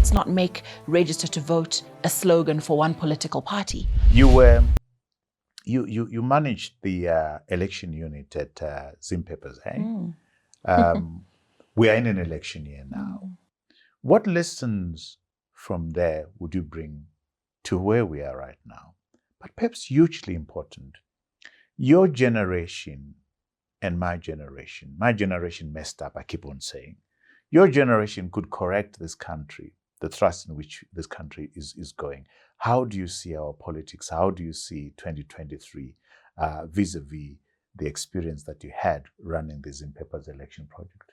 Let's not make register to vote a slogan for one political party. You managed the election unit at Zimpepers, eh? We are in an election year now. What lessons from there would you bring to where we are right now? But perhaps hugely important, your generation and my generation messed up, I keep on saying. Your generation could correct this country, the thrust in which this country is going. How do you see our politics? How do you see 2023 vis-a-vis the experience that you had running the Zimpepers election project?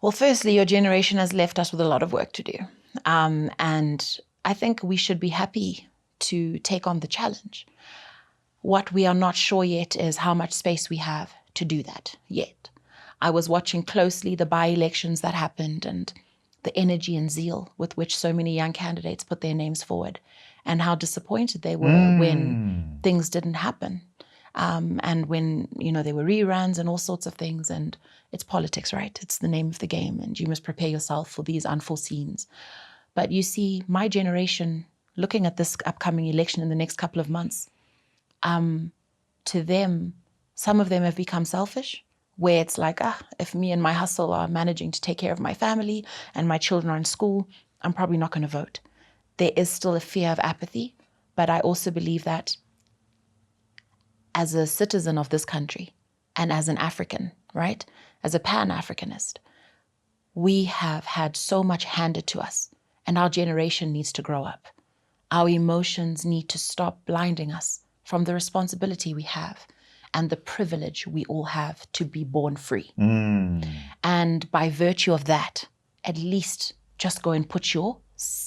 Well, firstly, your generation has left us with a lot of work to do. And I think we should be happy to take on the challenge. What we are not sure yet is how much space we have to do that yet. I was watching closely the by-elections that happened and the energy and zeal with which so many young candidates put their names forward and how disappointed they were when things didn't happen. And when, there were reruns and all sorts of things, and it's politics, right? It's the name of the game, and you must prepare yourself for these unforeseens. But you see, my generation, looking at this upcoming election in the next couple of months, to them, some of them have become selfish, where it's like, if me and my hustle are managing to take care of my family and my children are in school, I'm probably not going to vote. There is still a fear of apathy, but I also believe that as a citizen of this country and as an African, right, as a Pan-Africanist, we have had so much handed to us, and our generation needs to grow up. Our emotions need to stop blinding us from the responsibility we have and the privilege we all have to be born free. And by virtue of that, at least just go and put your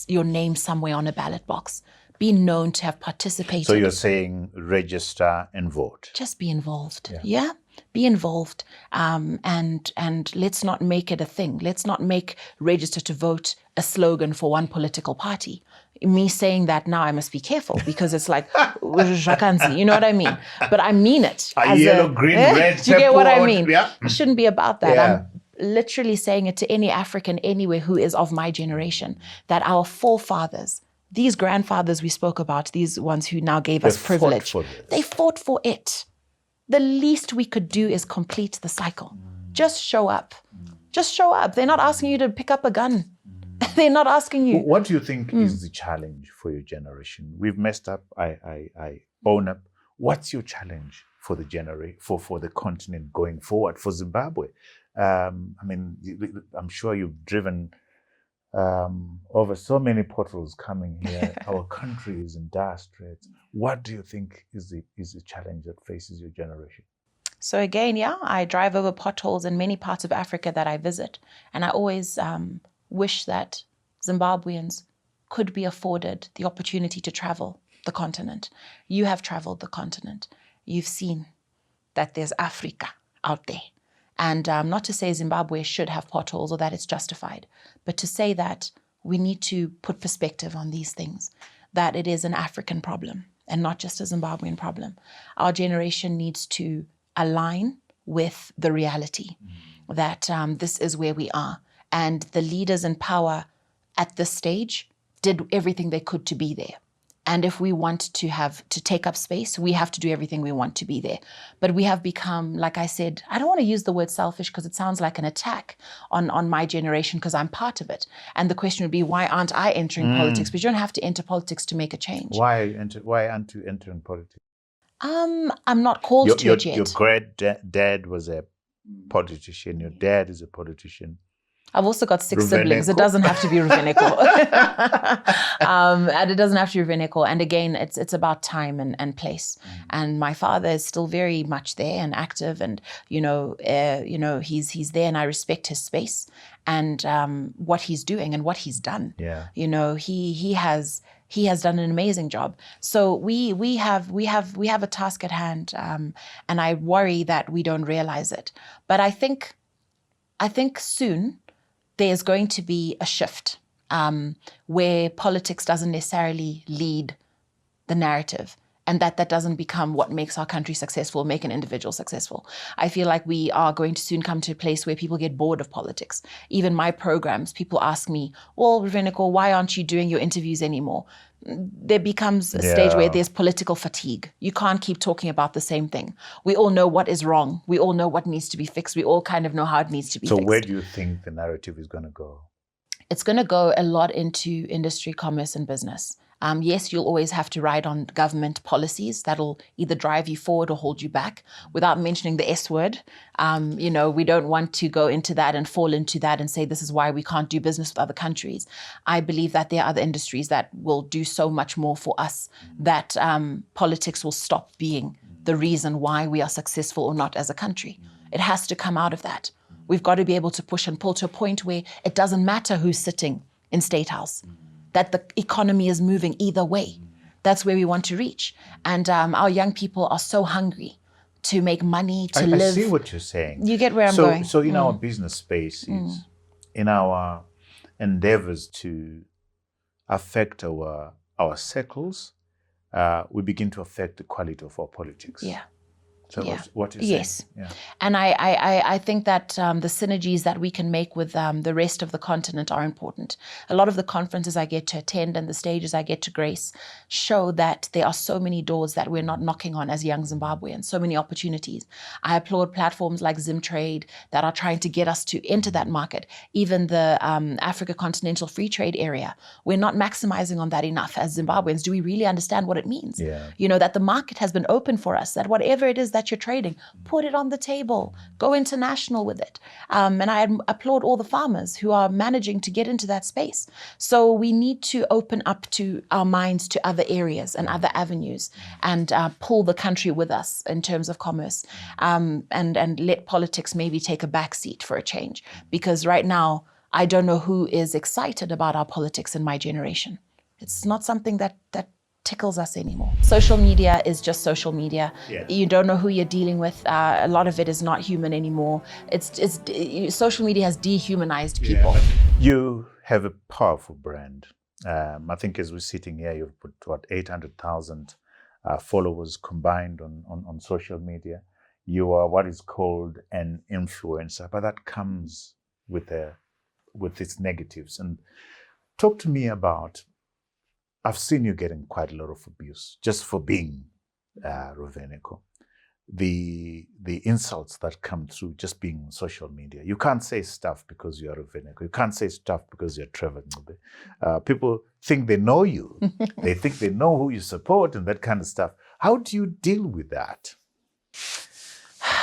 name somewhere on a ballot box. Be known to have participated. So you're saying register and vote. Just be involved. Yeah? Be involved. And let's not make it a thing. Let's not make register to vote a slogan for one political party. Me saying that now, I must be careful because it's like, you know what I mean? But I mean it. As yellow, green, red, do you get what I mean? Yeah. It shouldn't be about that. Yeah. I'm literally saying it to any African anywhere who is of my generation, that our forefathers, these grandfathers we spoke about, these ones who now gave us privilege, they fought for it. The least we could do is complete the cycle. Just show up. Just show up. They're not asking you to pick up a gun. They're not asking you. What do you think is the challenge for your generation? We've messed up. I own up. What's your challenge for the for the continent going forward, for Zimbabwe? I'm sure you've driven over so many potholes coming here. Our country is in dire straits. What do you think is the challenge that faces your generation? So again, I drive over potholes in many parts of Africa that I visit. And I always wish that Zimbabweans could be afforded the opportunity to travel the continent. You have traveled the continent. You've seen that there's Africa out there. And not to say Zimbabwe should have potholes or that it's justified, but to say that we need to put perspective on these things, that it is an African problem and not just a Zimbabwean problem. Our generation needs to align with the reality that this is where we are. And the leaders in power at this stage did everything they could to be there. And if we want to take up space, we have to do everything we want to be there. But we have become, like I said, I don't want to use the word selfish because it sounds like an attack on my generation because I'm part of it. And the question would be, why aren't I entering politics? But you don't have to enter politics to make a change. Why aren't you entering politics? I'm not called to it yet. Your granddad was a politician. Your dad is a politician. I've also got 6 siblings. It doesn't have to be Ruvheneko. And it doesn't have to be Ruvheneko. And again, it's about time and place. And my father is still very much there and active, and he's there, and I respect his space and what he's doing and what he's done. Yeah. He has done an amazing job. So we have a task at hand, and I worry that we don't realize it. But I think soon there's going to be a shift where politics doesn't necessarily lead the narrative, and that doesn't become what makes our country successful, make an individual successful. I feel like we are going to soon come to a place where people get bored of politics. Even my programs, people ask me, well, Ruvheneko, why aren't you doing your interviews anymore? There becomes a stage where there's political fatigue. You can't keep talking about the same thing. We all know what is wrong. We all know what needs to be fixed. We all kind of know how it needs to be fixed. So where do you think the narrative is going to go? It's going to go a lot into industry, commerce, and business. Yes, you'll always have to ride on government policies that'll either drive you forward or hold you back, without mentioning the S word. We don't want to go into that and fall into that and say this is why we can't do business with other countries. I believe that there are other industries that will do so much more for us that politics will stop being the reason why we are successful or not as a country. It has to come out of that. We've got to be able to push and pull to a point where it doesn't matter who's sitting in State House, that the economy is moving either way. That's where we want to reach. And our young people are so hungry to make money, to live. I see what you're saying. You get where I'm going. So in our business spaces, in our endeavors to affect our circles, we begin to affect the quality of our politics. Yeah. So what is yes. Yeah. And I think that the synergies that we can make with the rest of the continent are important. A lot of the conferences I get to attend and the stages I get to grace show that there are so many doors that we're not knocking on as young Zimbabweans, so many opportunities. I applaud platforms like Zimtrade that are trying to get us to enter that market. Even the Africa Continental Free Trade Area, we're not maximizing on that enough as Zimbabweans. Do we really understand what it means? Yeah. That the market has been open for us, that whatever it is that you're trading, put it on the table, go international with it. And I applaud all the farmers who are managing to get into that space. So we need to open up to our minds to other areas and other avenues and pull the country with us in terms of commerce, and let politics maybe take a back seat for a change. Because right now, I don't know who is excited about our politics in my generation. It's not something that tickles us anymore. Social media is just social media. Yeah. You don't know who you're dealing with. A lot of it is not human anymore. Social media has dehumanized people. Yeah. You have a powerful brand. I think as we're sitting here, you've put 800,000 followers combined on social media. You are what is called an influencer, but that comes with its negatives. And talk to me about, I've seen you getting quite a lot of abuse just for being Ruvheneko. The insults that come through just being on social media. You can't say stuff because you're Ruvheneko. You can't say stuff because you're Trevor Ncube. People think they know you. They think they know who you support and that kind of stuff. How do you deal with that?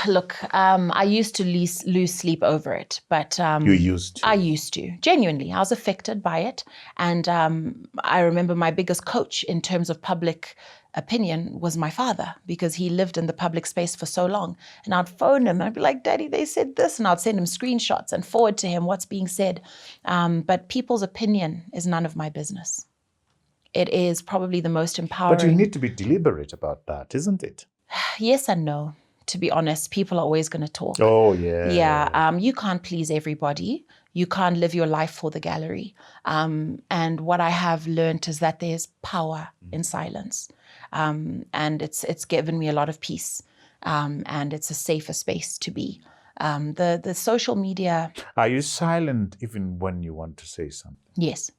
Look, I used to lose sleep over it, but You used to. I used to. Genuinely, I was affected by it, and I remember my biggest coach in terms of public opinion was my father, because he lived in the public space for so long. And I'd phone him and I'd be like, Daddy, they said this, and I'd send him screenshots and forward to him what's being said. But people's opinion is none of my business. It is probably the most empowering. But you need to be deliberate about that, isn't it? Yes and no. To be honest, people are always going to talk. Oh, yeah. Yeah, you can't please everybody. You can't live your life for the gallery. And what I have learned is that there's power in silence. And it's given me a lot of peace. And it's a safer space to be. The social media... Are you silent even when you want to say something? Yes.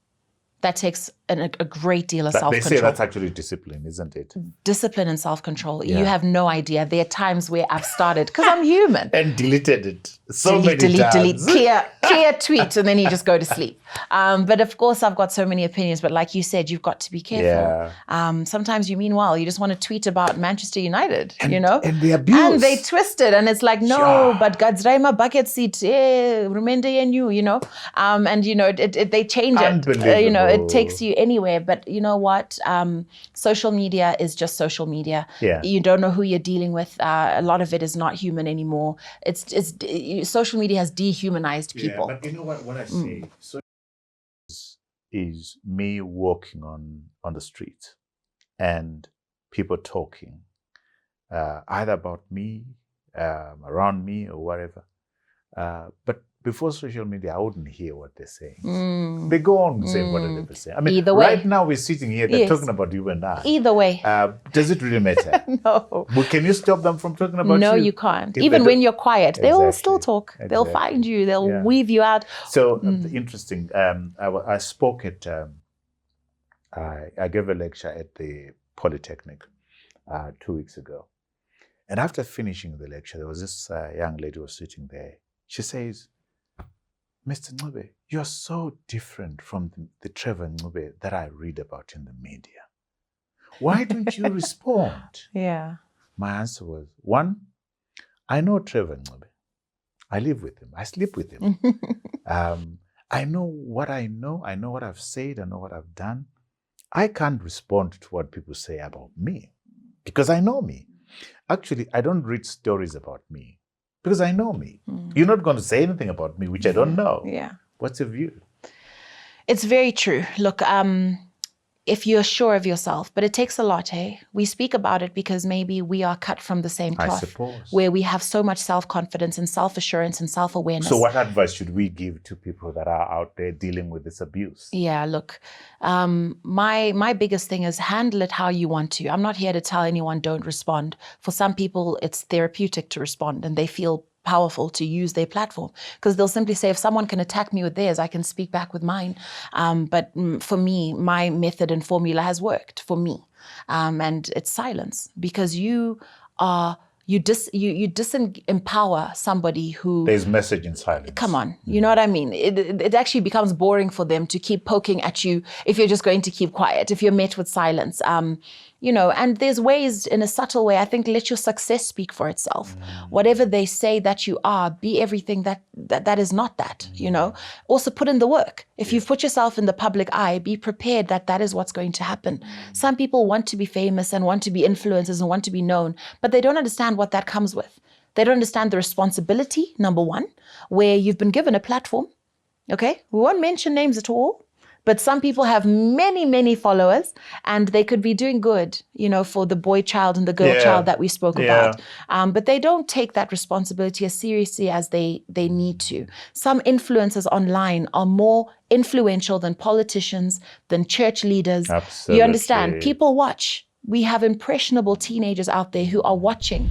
That takes a great deal of self-control. They say that's actually discipline, isn't it? Discipline and self-control. Yeah. You have no idea. There are times where I've started, because I'm human. And deleted it many delete, times. clear tweet, and then you just go to sleep. But of course, I've got so many opinions. But like you said, you've got to be careful. Yeah. Sometimes you mean well. You just want to tweet about Manchester United, And the abuse. And they twist it, and it's like, no, Yeah. but Gadzraima bucket seat, Rumende and you, and they change it. Unbelievable. It takes you anywhere. But you know what? Social media is just social media. Yeah. You don't know who you're dealing with. A lot of it is not human anymore. Social media has dehumanized people. Yeah, but you know what I say? So is me walking on the street and people talking either about me, around me or whatever. But before social media, I wouldn't hear what they're saying. They go on saying whatever they're saying. I mean, Either way. right now we're sitting here, they're talking about you and I. Either way. Does it really matter? No. Well, can you stop them from talking about you? No, you can't. If Even they when you're quiet, they'll still talk. Exactly. They'll find you. They'll weave you out. So interesting. I spoke at, I gave a lecture at the Polytechnic 2 weeks ago. And after finishing the lecture, there was this young lady who was sitting there. She says, Mr. Ncube, you're so different from the Trevor Ncube that I read about in the media. Why don't you respond? Yeah. My answer was, one, I know Trevor Ncube. I live with him. I sleep with him. I know what I know. I know what I've said. I know what I've done. I can't respond to what people say about me because I know me. Actually, I don't read stories about me because I know me. You're not going to say anything about me, which I don't know. Yeah. What's your view? It's very true. Look, if you're sure of yourself, but it takes a lot, hey? We speak about it because maybe we are cut from the same cloth. I suppose. Where we have so much self-confidence and self-assurance and self-awareness. So what advice should we give to people that are out there dealing with this abuse? Yeah, look, my biggest thing is handle it how you want to. I'm not here to tell anyone don't respond. For some people, it's therapeutic to respond and they feel powerful to use their platform because they'll simply say, if someone can attack me with theirs, I can speak back with mine. But for me, my method and formula has worked for me. And it's silence because you disempower somebody who... There's message in silence. Come on, you know what I mean? It actually becomes boring for them to keep poking at you if you're just going to keep quiet, if you're met with silence. And there's ways, in a subtle way, I think, let your success speak for itself. Whatever they say that you are, be everything that is not that, Also put in the work. If you've put yourself in the public eye, be prepared that is what's going to happen. Some people want to be famous and want to be influencers and want to be known, but they don't understand what that comes with. They don't understand the responsibility, number one, where you've been given a platform, okay? We won't mention names at all. But some people have many, many followers and they could be doing good, for the boy child and the girl child that we spoke about. But they don't take that responsibility as seriously as they need to. Some influencers online are more influential than politicians, than church leaders. Absolutely. You understand? People watch. We have impressionable teenagers out there who are watching.